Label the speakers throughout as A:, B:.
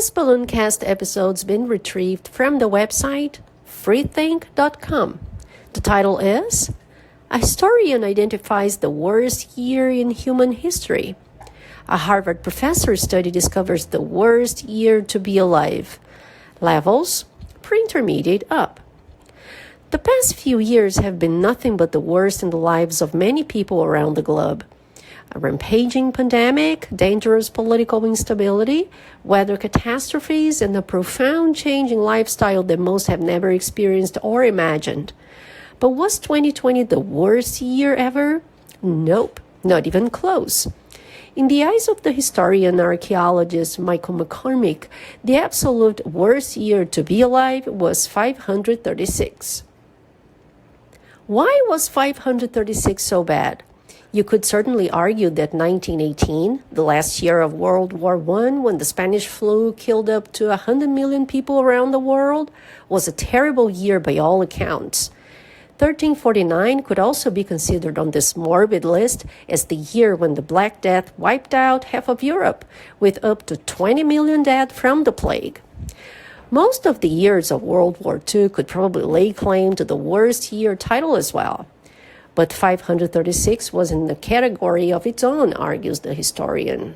A: This Ballooncast episode's been retrieved from the website freethink.com. The title is A Historian Identifies the Worst Year in Human History. A Harvard professor study discovers the worst year to be alive. Levels, pre-intermediate up. The past few years have been nothing but the worst in the lives of many people around the globe. A rampaging pandemic, dangerous political instability, weather catastrophes, and a profound change in lifestyle that most have never experienced or imagined. But was 2020 the worst year ever? Nope, not even close. In the eyes of the historian and archaeologist Michael McCormick, the absolute worst year to be alive was 536. Why was 536 so bad? You could certainly argue that 1918, the last year of World War I, when the Spanish flu killed up to 100 million people around the world, was a terrible year by all accounts. 1349 could also be considered on this morbid list as the year when the Black Death wiped out half of Europe, with up to 20 million dead from the plague. Most of the years of World War II could probably lay claim to the worst year title as well. But 536 was in a category of its own, argues the historian.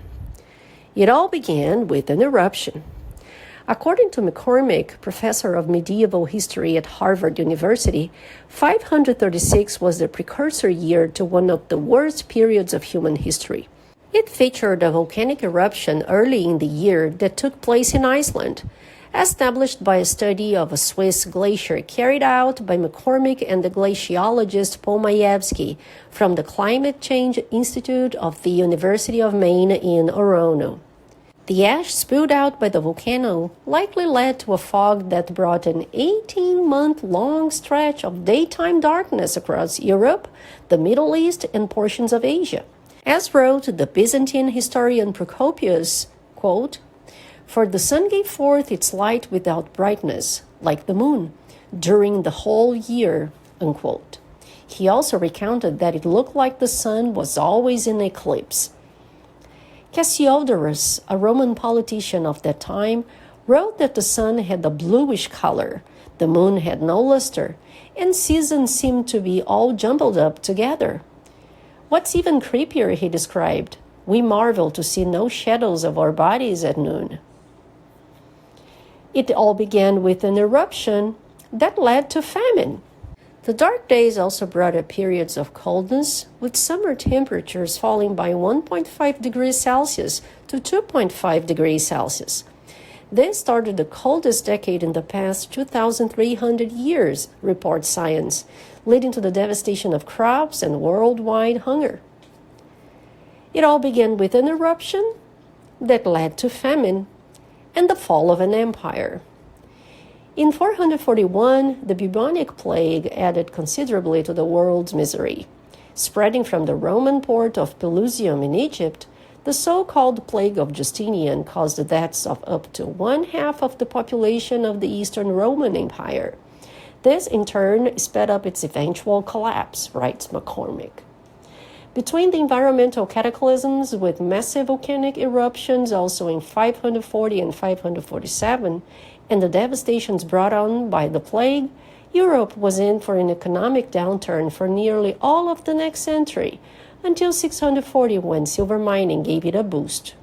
A: It all began with an eruption. According to McCormick, professor of medieval history at Harvard University, 536 was the precursor year to one of the worst periods of human history. It featured a volcanic eruption early in the year that took place in Iceland, established by a study of a Swiss glacier carried out by McCormick and the glaciologist Paul Majewski from the Climate Change Institute of the University of Maine in Orono. The ash spewed out by the volcano likely led to a fog that brought an 18-month-long stretch of daytime darkness across Europe, the Middle East, and portions of Asia. As wrote the Byzantine historian Procopius, quote, "For the sun gave forth its light without brightness, like the moon, during the whole year," unquote. He also recounted that it looked like the sun was always in eclipse. Cassiodorus, a Roman politician of that time, wrote that the sun had a bluish color, the moon had no luster, and seasons seemed to be all jumbled up together. What's even creepier, he described, we marvel to see no shadows of our bodies at noon. It all began with an eruption that led to famine. The dark days also brought up periods of coldness, with summer temperatures falling by 1.5 degrees Celsius to 2.5 degrees Celsius. This started the coldest decade in the past 2,300 years, reports Science, leading to the devastation of crops and worldwide hunger. It all began with an eruption that led to famine and the fall of an empire. In 441, the bubonic plague added considerably to the world's misery. Spreading from the Roman port of Pelusium in Egypt, the so-called plague of Justinian caused the deaths of up to 1/2 of the population of the Eastern Roman Empire. This, in turn, sped up its eventual collapse, writes McCormick. Between the environmental cataclysms with massive volcanic eruptions also in 540 and 547, and the devastations brought on by the plague, Europe was in for an economic downturn for nearly all of the next century, until 640 when silver mining gave it a boost.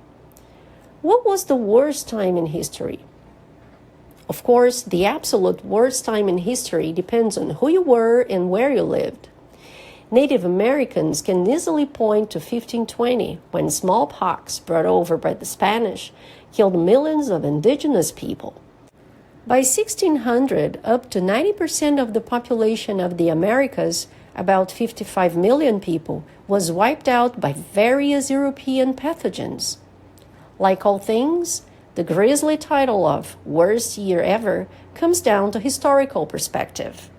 A: What was the worst time in history? Of course, the absolute worst time in history depends on who you were and where you lived. Native Americans can easily point to 1520, when smallpox, brought over by the Spanish, killed millions of indigenous people. By 1600, up to 90% of the population of the Americas, about 55 million people, was wiped out by various European pathogens. Like all things, the grisly title of worst year ever comes down to historical perspective.